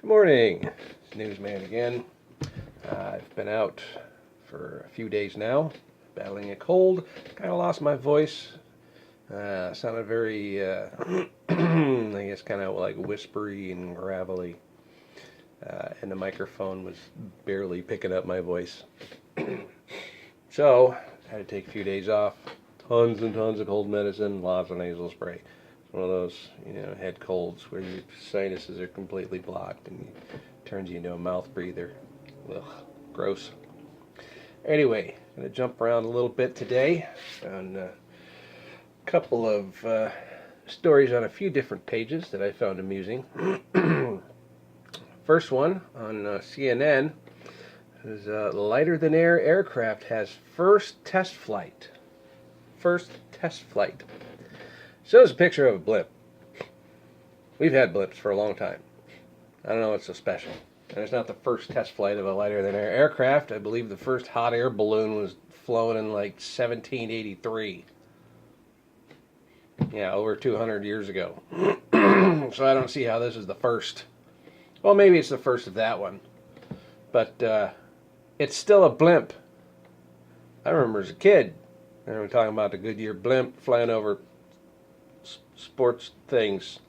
Good morning, it's Newsman again. I've been out for a few days now, battling a cold. Kind of lost my voice. Sounded very, I guess, kind of like whispery and gravelly. And the microphone was barely picking up my voice. So, I had to take a few days off. Tons and tons of cold medicine, lots of nasal spray. It's one of those, head colds where your sinuses are completely blocked and it turns you into a mouth breather. Ugh, gross. Anyway, I'm going to jump around a little bit today on a couple of stories on a few different pages that I found amusing. First one on CNN is lighter-than-air aircraft has first test flight. First test flight. Shows a picture of a blimp. We've had blimps for a long time. I don't know what's so special. And it's not the first test flight of a lighter-than-air aircraft. I believe the first hot air balloon was flown in like 1783. Yeah, over 200 years ago. So I don't see how this is the first. Well, maybe it's the first of that one. But it's still a blimp. I remember as a kid, and we're talking about the Goodyear blimp flying over sports things.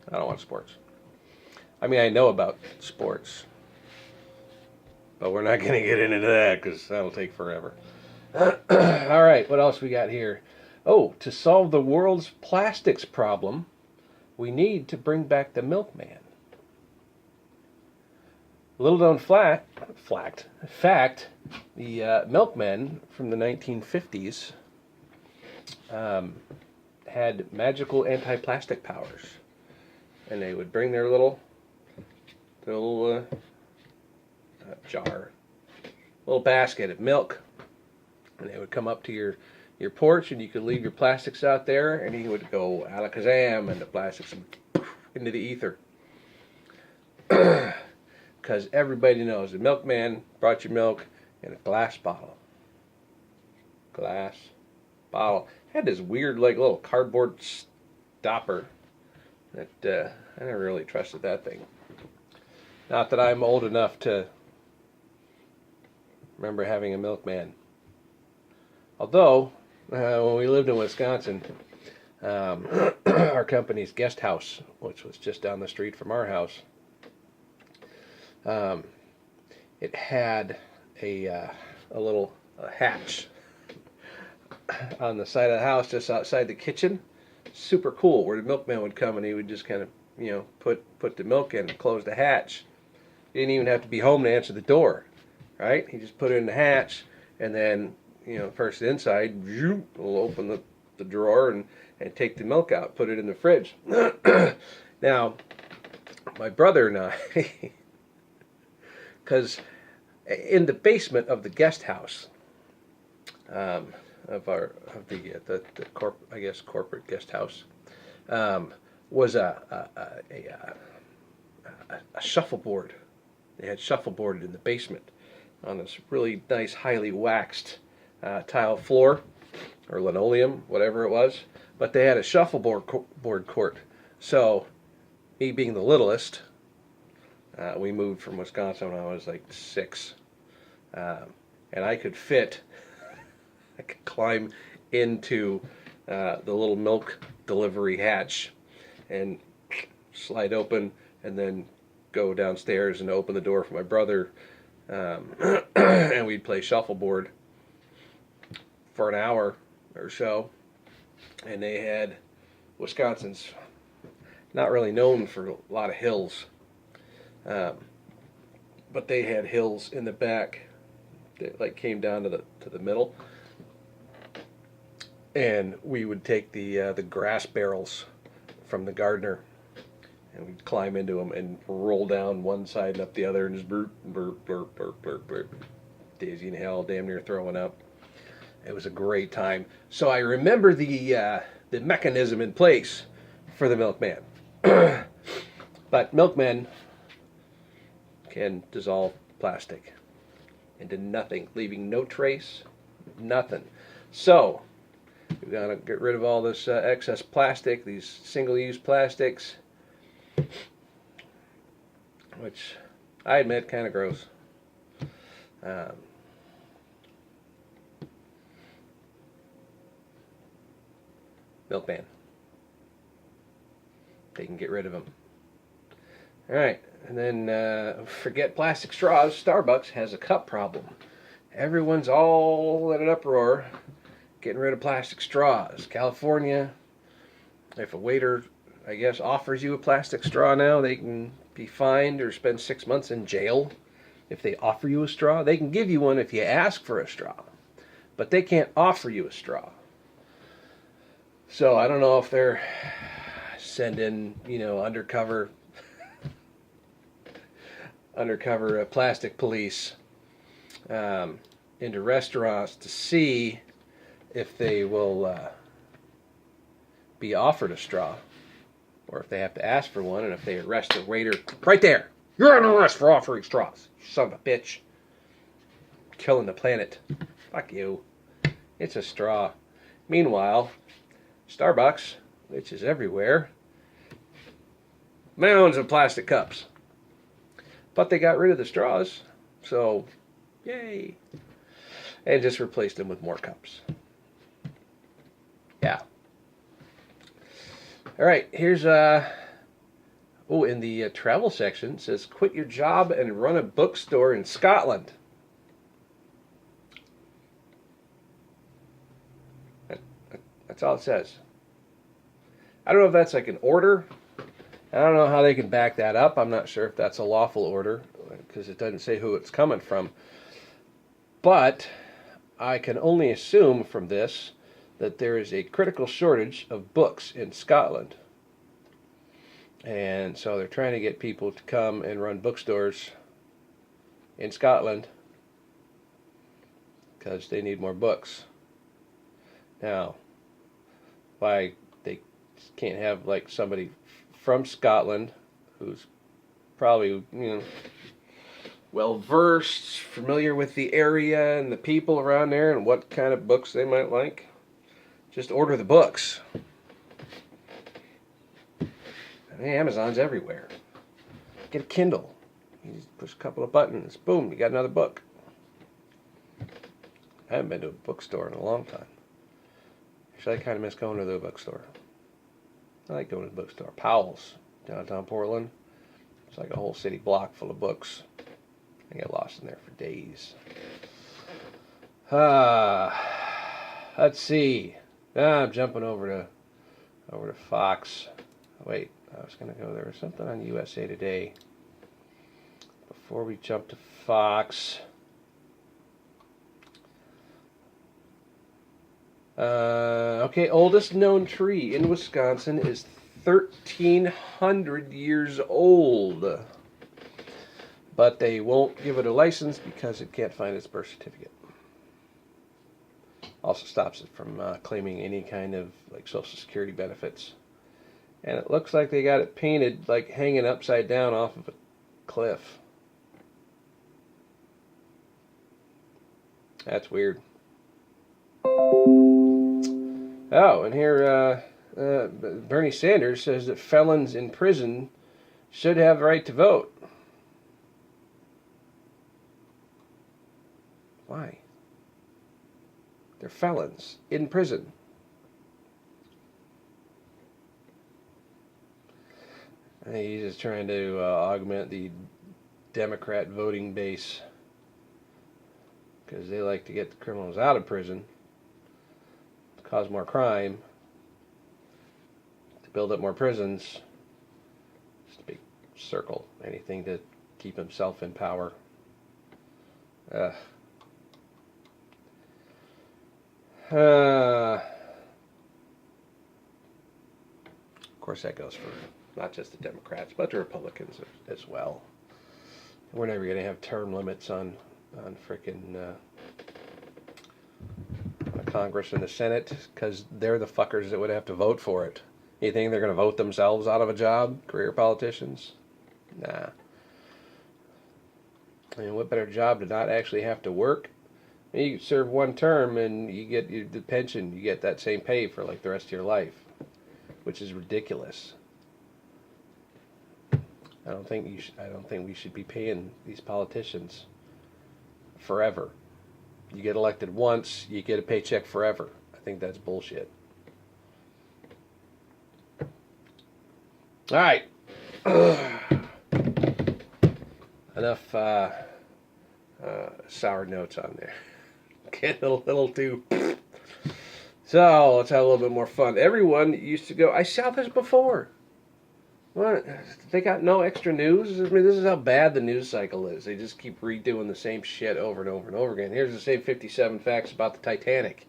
I don't want sports. I mean, I know about sports, but we're not going to get into that because that'll take forever. All right, what else we got here? Oh, to solve the world's plastics problem, we need to bring back the milkman. Little known fact, the milkmen from the 1950s had magical anti-plastic powers. And they would bring their little jar, little basket of milk, and they would come up to your porch, and you could leave your plastics out there, and he would go alakazam, and the plastics would into the ether. Because everybody knows the milkman brought you milk in a glass bottle. Glass bottle. Had this weird, like, little cardboard stopper that I never really trusted that thing. Not that I'm old enough to remember having a milkman. Although, when we lived in Wisconsin, our company's guest house, which was just down the street from our house, it had a little hatch on the side of the house just outside the kitchen. Super cool, where the milkman would come and he would just kind of, put the milk in and close the hatch. You didn't even have to be home to answer the door, right? He just put it in the hatch, and then, first inside, we'll open the drawer and take the milk out, put it in the fridge. Now, my brother and I, because in the basement of the guest house, of the corporate guest house, was a shuffleboard. They had shuffleboarded in the basement on this really nice, highly waxed tile floor or linoleum, whatever it was. But they had a shuffleboard court. So, me being the littlest, we moved from Wisconsin when I was like 6, and I could climb into the little milk delivery hatch and slide open, and then go downstairs and open the door for my brother, and we'd play shuffleboard for an hour or so. And they had, Wisconsin's not really known for a lot of hills, but they had hills in the back that like came down to the middle, and we would take the grass barrels from the gardener, and we'd climb into them and roll down one side and up the other, and just burp, burp, burp, burp, burp, burp, dizzy in hell, damn near throwing up. It was a great time. So I remember the mechanism in place for the milkman. But milkmen can dissolve plastic into nothing, leaving no trace, nothing. So we've got to get rid of all this excess plastic, these single-use plastics. which I admit kind of gross. Um, Milkman. They can get rid of them. All right, and then forget plastic straws. Starbucks has a cup problem. Everyone's all in an uproar, getting rid of plastic straws. California, if a waiter, I guess, offers you a plastic straw now, they can be fined or spend 6 months in jail if they offer you a straw. They can give you one if you ask for a straw, but they can't offer you a straw. So I don't know if they're sending, undercover plastic police into restaurants to see if they will be offered a straw, or if they have to ask for one, and if they arrest the waiter right there. You're under arrest for offering straws, son of a bitch. Killing the planet. Fuck you. It's a straw. Meanwhile, Starbucks, which is everywhere, mounds of plastic cups. But they got rid of the straws, so yay. And just replaced them with more cups. Yeah. All right, here's in the travel section, it says quit your job and run a bookstore in Scotland. That's all it says. I don't know if that's like an order. I don't know how they can back that up. I'm not sure if that's a lawful order because it doesn't say who it's coming from. But I can only assume from this that there is a critical shortage of books in Scotland. And so they're trying to get people to come and run bookstores in Scotland because they need more books. Now, why they can't have like somebody from Scotland who's probably, well versed, familiar with the area and the people around there and what kind of books they might like. Just order the books. Amazon's everywhere. Get a Kindle. You just push a couple of buttons. Boom, you got another book. I haven't been to a bookstore in a long time. Actually, I kind of miss going to the bookstore. I like going to the bookstore. Powell's, downtown Portland. It's like a whole city block full of books. I get lost in there for days. Let's see. Now I'm jumping over to Fox. Wait, I was going to go. There was something on USA Today. Before we jump to Fox. Okay, oldest known tree in Wisconsin is 1,300 years old. But they won't give it a license because it can't find its birth certificate. Also stops it from claiming any kind of like Social Security benefits. And it looks like they got it painted like hanging upside down off of a cliff. That's weird. Oh, and here Bernie Sanders says that felons in prison should have the right to vote. Why? They're felons in prison. He's just trying to augment the Democrat voting base because they like to get the criminals out of prison, to cause more crime, to build up more prisons. Just a big circle. Anything to keep himself in power. Of course, that goes for not just the Democrats, but the Republicans as well. We're never going to have term limits on frickin' Congress and the Senate because they're the fuckers that would have to vote for it. You think they're going to vote themselves out of a job, career politicians? Nah. I mean, what better job to not actually have to work? You serve one term and you get the pension. You get that same pay for like the rest of your life, which is ridiculous. I don't think we should be paying these politicians forever. You get elected once, you get a paycheck forever. I think that's bullshit. All right. Enough sour notes on there. Getting a little too. So let's have a little bit more fun. Everyone used to go. I saw this before. What? They got no extra news? I mean, this is how bad the news cycle is. They just keep redoing the same shit over and over and over again. Here's the same 57 facts about the Titanic.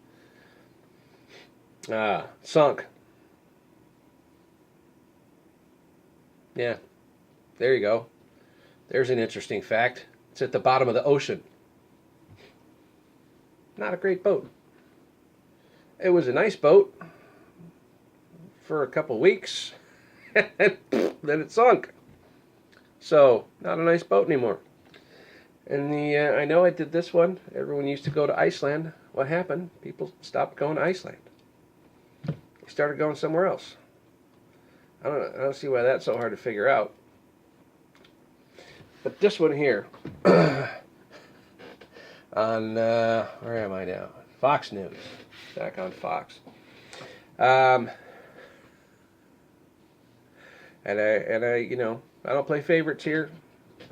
Sunk. Yeah, there you go. There's an interesting fact. It's at the bottom of the ocean. Not a great boat. It was a nice boat for a couple weeks, and then it sunk. So, not a nice boat anymore. And I know I did this one. Everyone used to go to Iceland. What happened? People stopped going to Iceland. They started going somewhere else. I don't see why that's so hard to figure out. But this one here, on, where am I now? Fox News. Back on Fox. And I, you know, I don't play favorites here.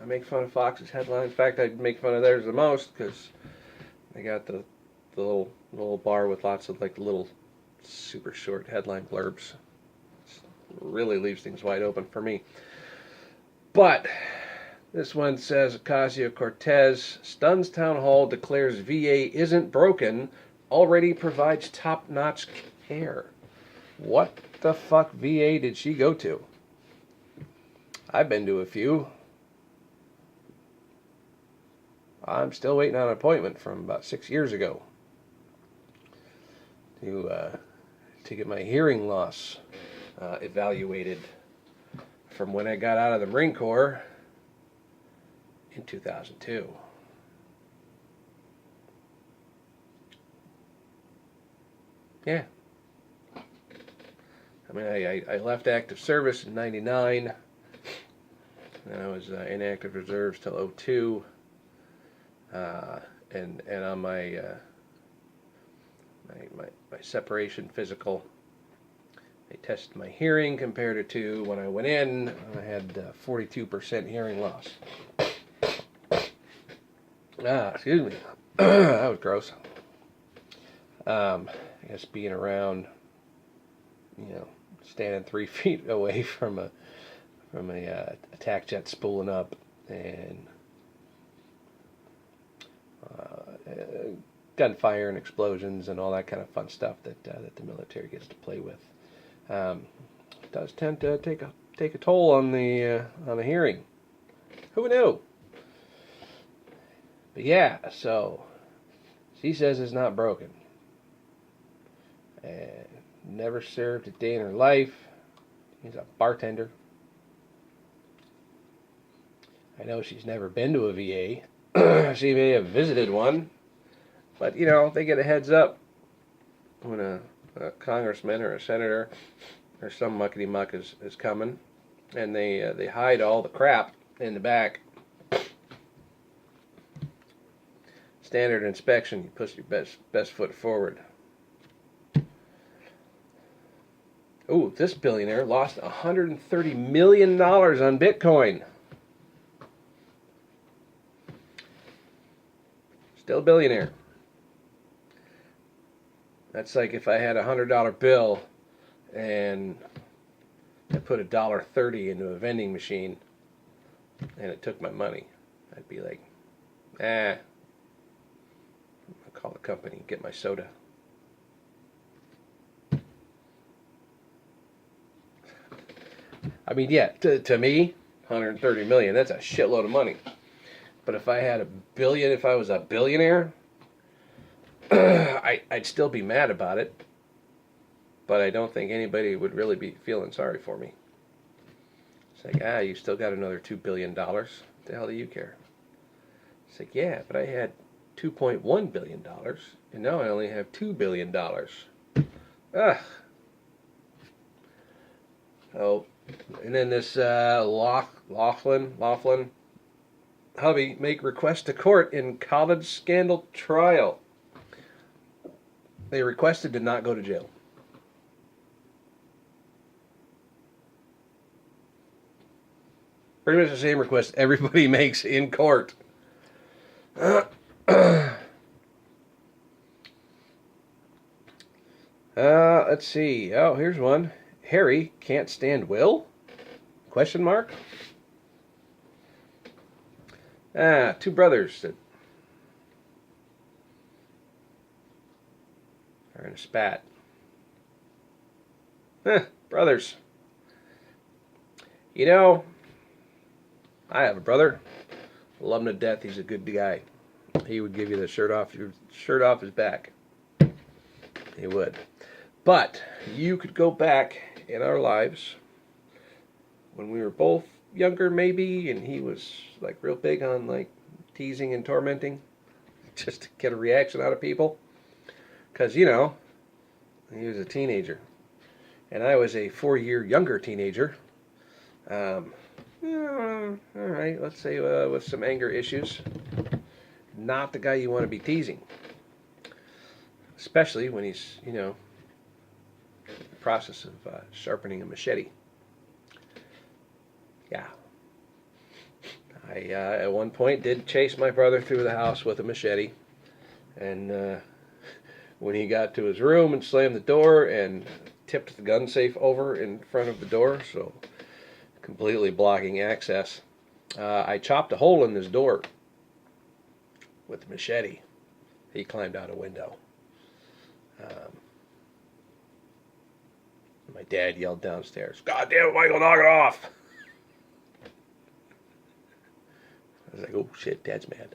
I make fun of Fox's headline. In fact, I make fun of theirs the most because they got the little bar with lots of like little super short headline blurbs. Really leaves things wide open for me. But this one says Ocasio-Cortez stuns town hall, declares VA isn't broken, already provides top-notch care. What the fuck VA did she go to? I've been to a few. I'm still waiting on an appointment from about 6 years ago to get my hearing loss evaluated from when I got out of the Marine Corps in 2002. Yeah. I mean, I left active service in 99. And I was in active reserves till 02. And on my separation physical, they tested my hearing compared to when I went in. I had 42% hearing loss. Excuse me. That was gross. I guess being around, you know, standing 3 feet away from a attack jet spooling up and gunfire and explosions and all that kind of fun stuff that the military gets to play with. Does tend to take a toll on the hearing. Who knew? But yeah, so she says it's not broken. And never served a day in her life. She's a bartender. I know she's never been to a VA. She may have visited one, but you know, they get a heads up when a congressman or a senator or some muckety muck is coming, and they hide all the crap in the back. Standard inspection, you put your best foot forward. Ooh, this billionaire lost $130 million on Bitcoin. Still a billionaire. That's like if I had a $100 bill and I put $1.30 into a vending machine and it took my money. I'd be like, I'll call the company and get my soda. I mean, yeah, to me, 130 million, that's a shitload of money. But if I had $1 billion, if I was a billionaire, I'd still be mad about it. But I don't think anybody would really be feeling sorry for me. It's like, you still got another $2 billion. What the hell do you care? It's like, yeah, but I had $2.1 billion, and now I only have $2 billion. Ugh. Oh, And then this Laughlin hubby make request to court in college scandal trial. They requested to not go to jail. Pretty much the same request everybody makes in court. Let's see. Oh, here's one. Harry can't stand Will? Question mark. Two brothers that are in a spat. Brothers. You know, I have a brother. Love him to death. He's a good guy. He would give you the shirt off his back. He would. But you could go back in our lives when we were both younger, maybe, and he was like real big on like teasing and tormenting, just to get a reaction out of people. Because he was a teenager, and I was a 4-year younger teenager. All right, let's say with some anger issues. Not the guy you want to be teasing, especially when he's in the process of sharpening a machete. Yeah. I at one point did chase my brother through the house with a machete, and when he got to his room and slammed the door and tipped the gun safe over in front of the door, so completely blocking access, I chopped a hole in his door with the machete. He climbed out a window. My dad yelled downstairs, "God damn it, Michael, knock it off!" I was like, oh shit, Dad's mad.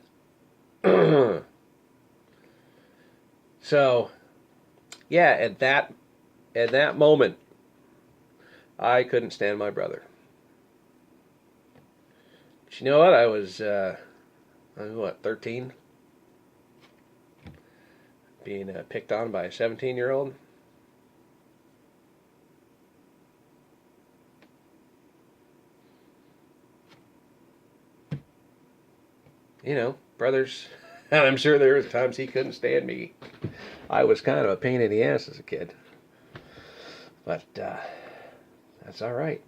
So, yeah, at that moment, I couldn't stand my brother. But you know what? I was 13? Being picked on by a 17-year-old. Brothers, and I'm sure there was times he couldn't stand me. I was kind of a pain in the ass as a kid. But that's all right.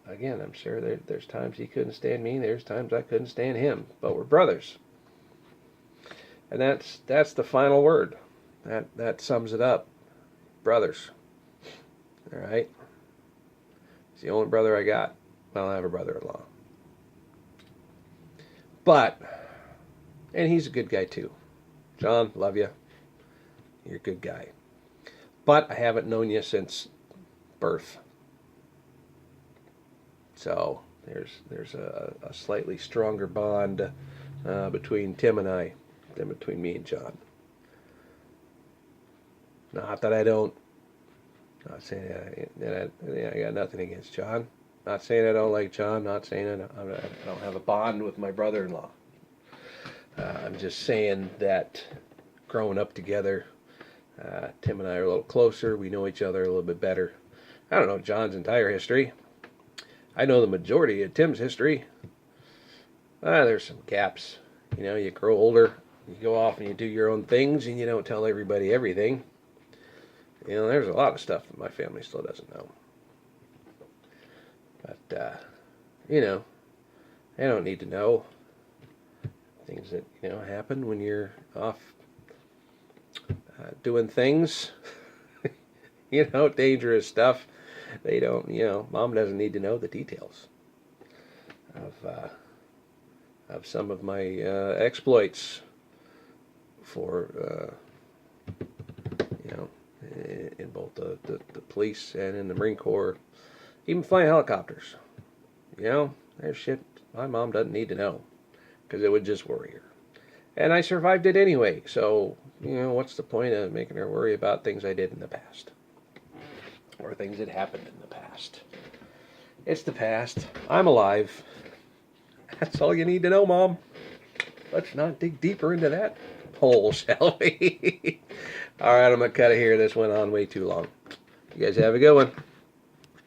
I'm sure there's times he couldn't stand me, there's times I couldn't stand him. But we're brothers. And that's the final word. That sums it up. Brothers. All right? He's the only brother I got. Well, I have a brother-in-law. And he's a good guy too. John, love you. You're a good guy. But I haven't known you since birth. So there's a slightly stronger bond between Tim and I than between me and John. Not that I don't. Not saying that I got nothing against John. Not saying I don't like John. Not saying I don't have a bond with my brother-in-law. I'm just saying that growing up together, Tim and I are a little closer. We know each other a little bit better. I don't know John's entire history. I know the majority of Tim's history. There's some gaps. You grow older, you go off and you do your own things, and you don't tell everybody everything. There's a lot of stuff that my family still doesn't know. But, they don't need to know things that, happen when you're off doing things, dangerous stuff. They don't, Mom doesn't need to know the details of some of my exploits for, in both the police and in the Marine Corps, even flying helicopters. There's shit my mom doesn't need to know because it would just worry her. And I survived it anyway, so, what's the point of making her worry about things I did in the past? Or things that happened in the past. It's the past. I'm alive. That's all you need to know, Mom. Let's not dig deeper into that hole, shall we? All right, I'm going to cut it here. This went on way too long. You guys have a good one.